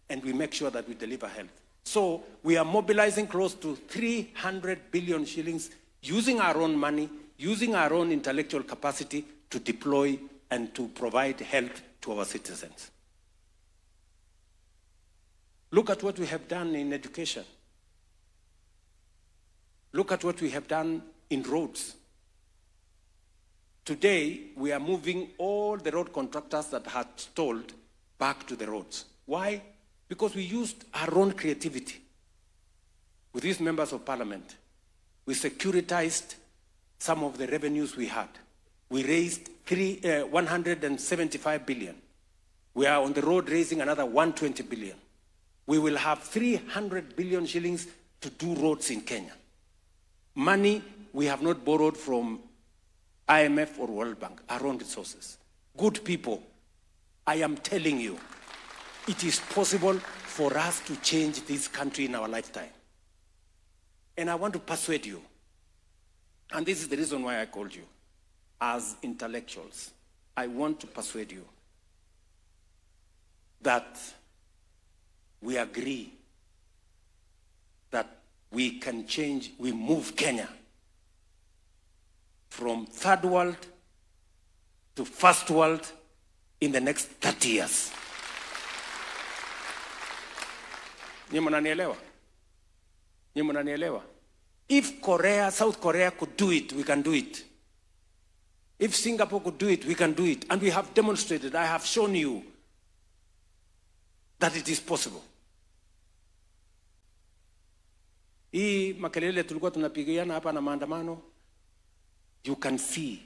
and we make sure that we deliver health. So we are mobilizing close to 300 billion shillings, using our own money, using our own intellectual capacity to deploy and to provide health to our citizens. Look at what we have done in education. Look at what we have done in roads. Today, we are moving all the road contractors that had stalled back to the roads. Why? Because we used our own creativity. With these members of parliament, we securitized some of the revenues we had. We raised 175 billion. We are on the road raising another 120 billion. We will have 300 billion shillings to do roads in Kenya. Money we have not borrowed from IMF or World Bank, our own resources. Good people, I am telling you, it is possible for us to change this country in our lifetime. And I want to persuade you, and this is the reason why I called you, as intellectuals, I want to persuade you that we agree that we can change, we move Kenya from third world to first world in the next 30 years. Nyuma mnanielewa? Nyuma mnanielewa? If Korea, South Korea could do it, we can do it. If Singapore could do it, we can do it. And we have demonstrated, I have shown you that it is possible. Hii makelele tulikuwa tunapigiana hapa na maandamano, you can see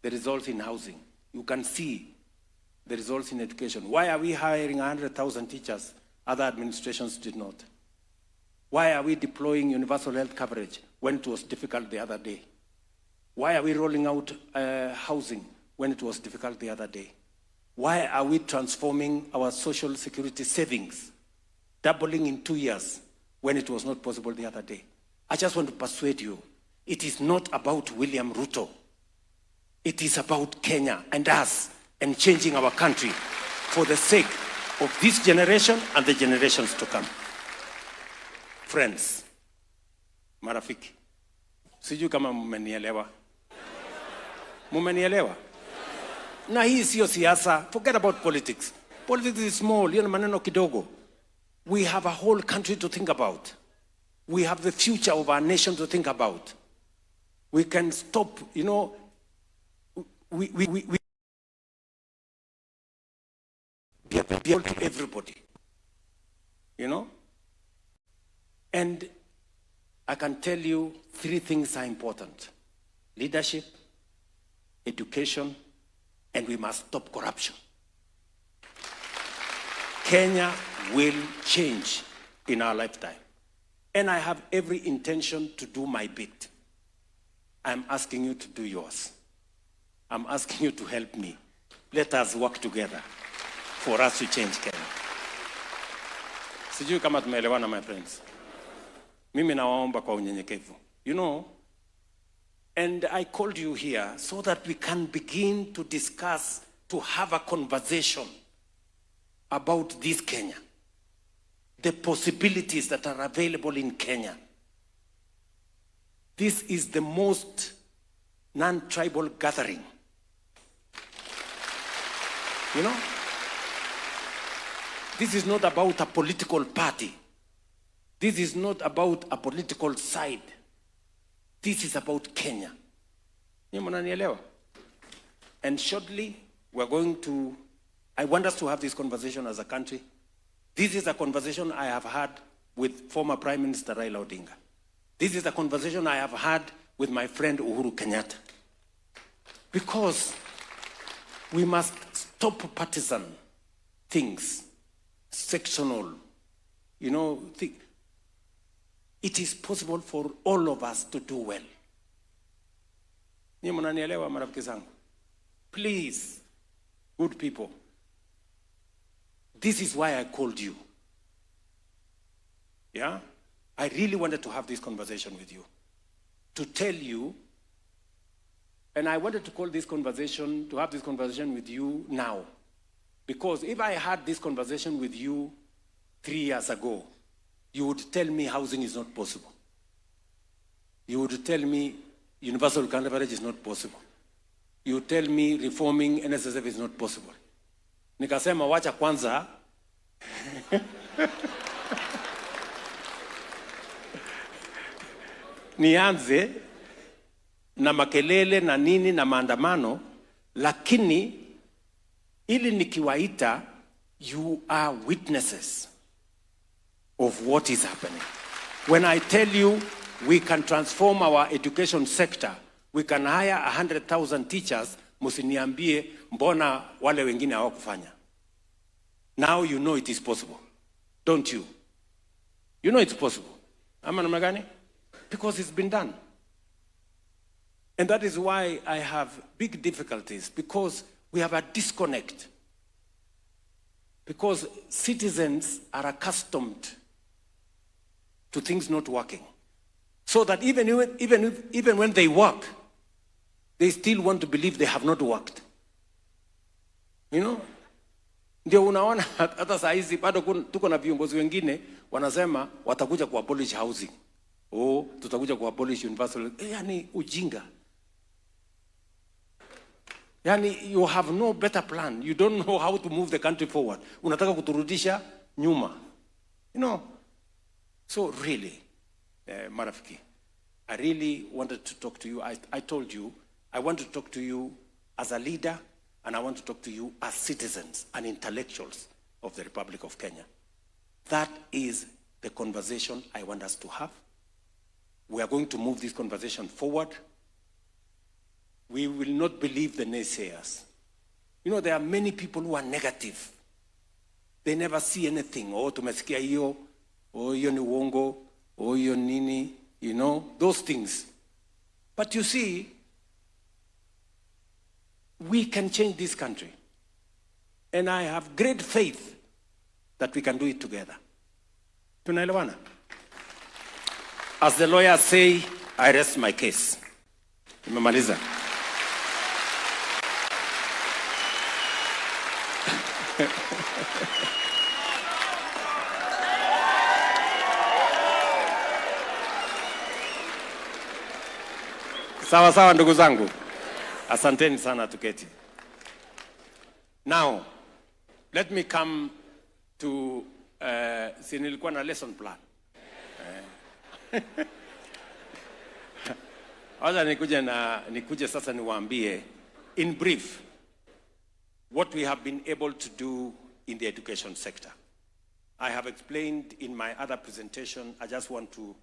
the results in housing. You can see the results in education. Why are we hiring 100,000 teachers? Other administrations did not. Why are we deploying universal health coverage when it was difficult the other day? Why are we rolling out housing when it was difficult the other day? Why are we transforming our social security savings, doubling in 2 years when it was not possible the other day? I just want to persuade you, it is not about William Ruto. It is about Kenya and us and changing our country for the sake of this generation and the generations to come. Friends, marafiki, sijui kama mmenielewa. Mmenielewa? Na hii sio siasa. Forget about politics. Politics is small, hiyo ni maneno kidogo. We have a whole country to think about. We have the future of our nation to think about. We can stop, you know, we be able to everybody, you know? And I can tell you 3 things are important: leadership, education, and we must stop corruption. Kenya will change in our lifetime. And I have every intention to do my bit. I'm asking you to do yours. I'm asking you to help me. Let us work together for us to change Kenya. Sijui kama tumeelewana, my friends. Mimi nawaomba kwa unyenyekevu. You know, and I called you here so that we can begin to discuss, to have a conversation about this Kenya. The possibilities that are available in Kenya. This is the most non-tribal gathering. You know? This is not about a political party. This is not about a political side. This is about Kenya. And shortly, we're going to, I want us to have this conversation as a country. This is a conversation I have had with former Prime Minister Raila Odinga. This is a conversation I have had with my friend Uhuru Kenyatta. Because we must stop partisan things, sectional, you know. It is possible for all of us to do well. Please, good people, this is why I called you. Yeah? I really wanted to have this conversation with you. To tell you, and I wanted to call this conversation, to have this conversation with you now. Because if I had this conversation with you 3 years ago, you would tell me housing is not possible. You would tell me universal coverage is not possible. You would tell me reforming NSSF is not possible. Nikasema wacha kwanza nianze na makelele na nini na maandamano, lakini ili nikiwaita, you are witnesses of what is happening. When I tell you we can transform our education sector, we can hire 100,000 teachers, musiniambie mbona wale wengine hawakufanya. Now you know it is possible, don't you? You know it's possible. Ama namna gani? Because it's been done. And that is why I have big difficulties, because we have a disconnect. Because citizens are accustomed to things not working. So that even when they work, they still want to believe they have not worked. You know? Ndio unaona hata saa hizi bado tuko na viongozi wengine wanasema watakuja kuabolish housing. Oh, tutakuja kuabolish universal. Yani ujinga. Yani you have no better plan. You don't know how to move the country forward. Unataka kuturudisha nyuma. You know? So really, marafiki, I really wanted to talk to you. I told you, I want to talk to you as a leader, and I want to talk to you as citizens and intellectuals of the Republic of Kenya. That is the conversation I want us to have. We are going to move this conversation forward. We will not believe the naysayers. You know, there are many people who are negative. They never see anything. Oh, tumesikia hiyo. Oh, hiyo ni uongo. Oh, hiyo nini. You know, those things. But you see, we can change this country. And I have great faith that we can do it together. Tunaelewana? As the lawyers say, I rest my case. Nimemaliza. Sawa sawa ndugu zangu. Asanteni sana, tuketi. Now, let me come to si nilikuwa na lesson plan. Wacha nikuje sasa niwaambie in brief what we have been able to do in the education sector. I have explained in my other presentation. I just want to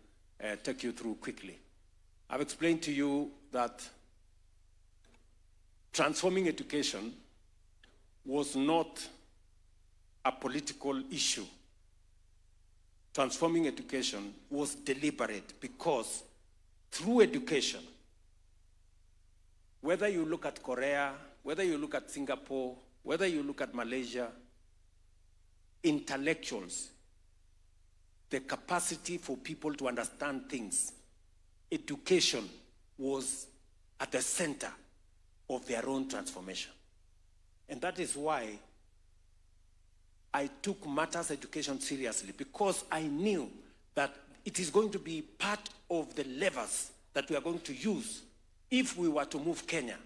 take you through quickly. I've explained to you that transforming education was not a political issue. Transforming education was deliberate, because through education, whether you look at Korea, whether you look at Singapore, whether you look at Malaysia, intellectuals, the capacity for people to understand things, education was at the center of their own transformation. And that is why I took matters education seriously, because I knew that it is going to be part of the levers that we are going to use if we were to move Kenya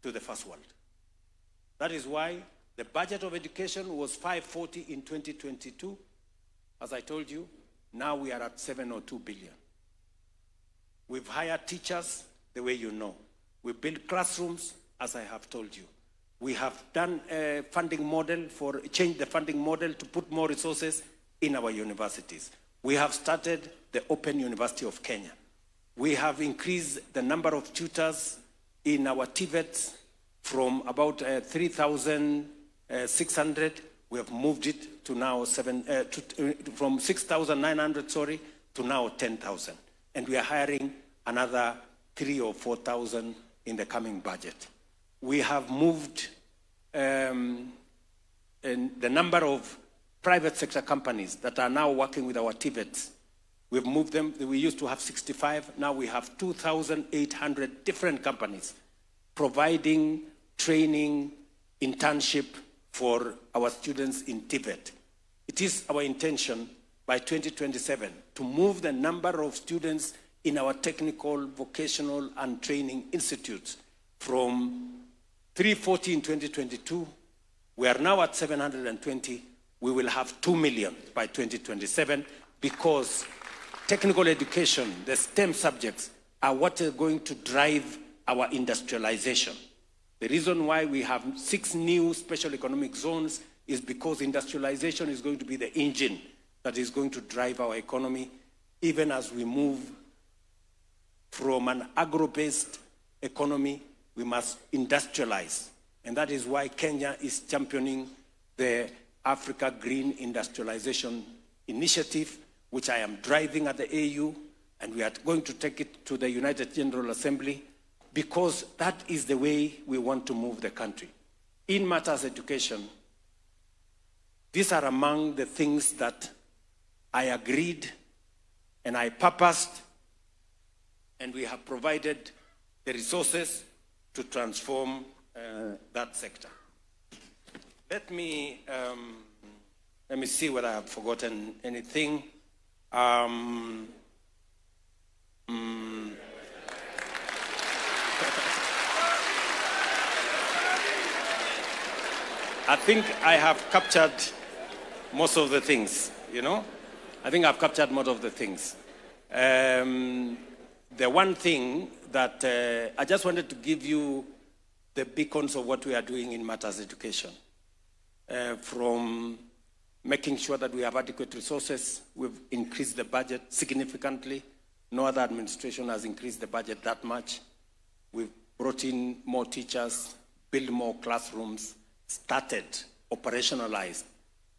to the first world. That is why the budget of education was 540 in 2022. As I told you, now we are at 702 billion. We've hired teachers the way you know. We built classrooms, as I have told you. We have done a funding model changed the funding model to put more resources in our universities. We have started the Open University of Kenya. We have increased the number of tutors in our TVETs from about 3,600. We have moved it to now from 6,900, to now 10,000. And we are hiring another 3,000 or 4,000 in the coming budget. We have moved in the number of private sector companies that are now working with our TVETs. We've moved them. We used to have 65. Now we have 2,800 different companies providing training, internship for our students in Tibet. It is our intention by 2027 to move the number of students in our technical, vocational, and training institutes from 340 in 2022. We are now at 720. We will have 2 million by 2027 because technical education, the STEM subjects, are what are going to drive our industrialization. The reason why we have 6 new special economic zones is because industrialization is going to be the engine that is going to drive our economy, even as we move from an agro-based economy, we must industrialize. And that is why Kenya is championing the Africa Green Industrialization Initiative, which I am driving at the AU, and we are going to take it to the United General Assembly, because that is the way we want to move the country. In matters education, these are among the things that I agreed and I purposed, and we have provided the resources to transform that sector. Let me see whether I have forgotten anything. I think I have captured most of the things, you know? I think I've captured most of the things. The one thing that I just wanted to give you the beacons of what we are doing in matters education. From making sure that we have adequate resources, we've increased the budget significantly. No other administration has increased the budget that much. We've brought in more teachers, built more classrooms, started, operationalized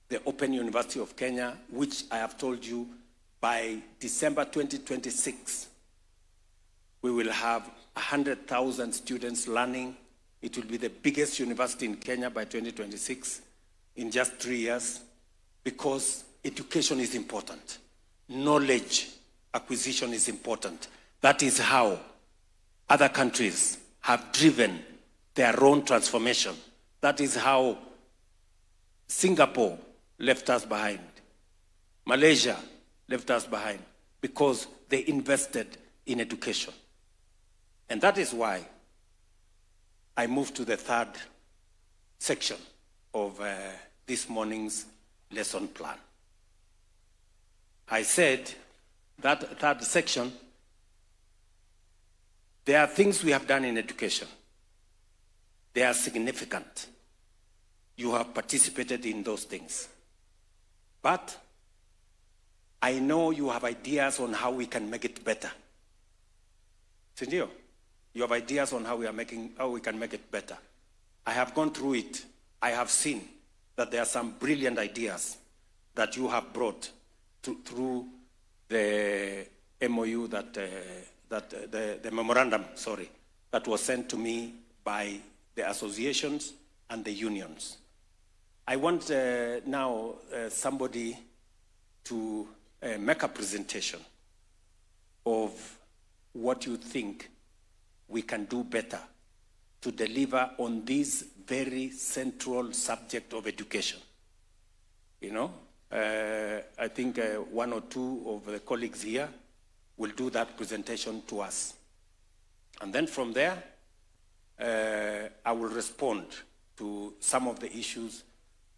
the Open University of Kenya, which I have told you by December 2026, we will have 100,000 students learning. It will be the biggest university in Kenya by 2026 in just 3 years, because education is important. Knowledge acquisition is important. That is how other countries have driven their own transformation. That is how Singapore left us behind. Malaysia left us behind because they invested in education. And that is why I moved to the third section of this morning's lesson plan. I said that third section, there are things we have done in education. They are significant. You have participated in those things. But I know you have ideas on how we can make it better. Sindio, you have ideas on how we can make it better. I have gone through it. I have seen that there are some brilliant ideas that you have brought through the MOU the memorandum, that was sent to me by the associations and the unions. I want now somebody to make a presentation of what you think we can do better to deliver on this very central subject of education. You know, I think one or two of the colleagues here will do that presentation to us. And then from there, I will respond to some of the issues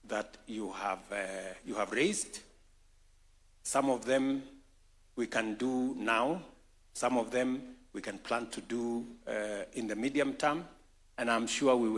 that you have raised. Some of them we can do now. Some of them we can plan to do in the medium term. And I'm sure we will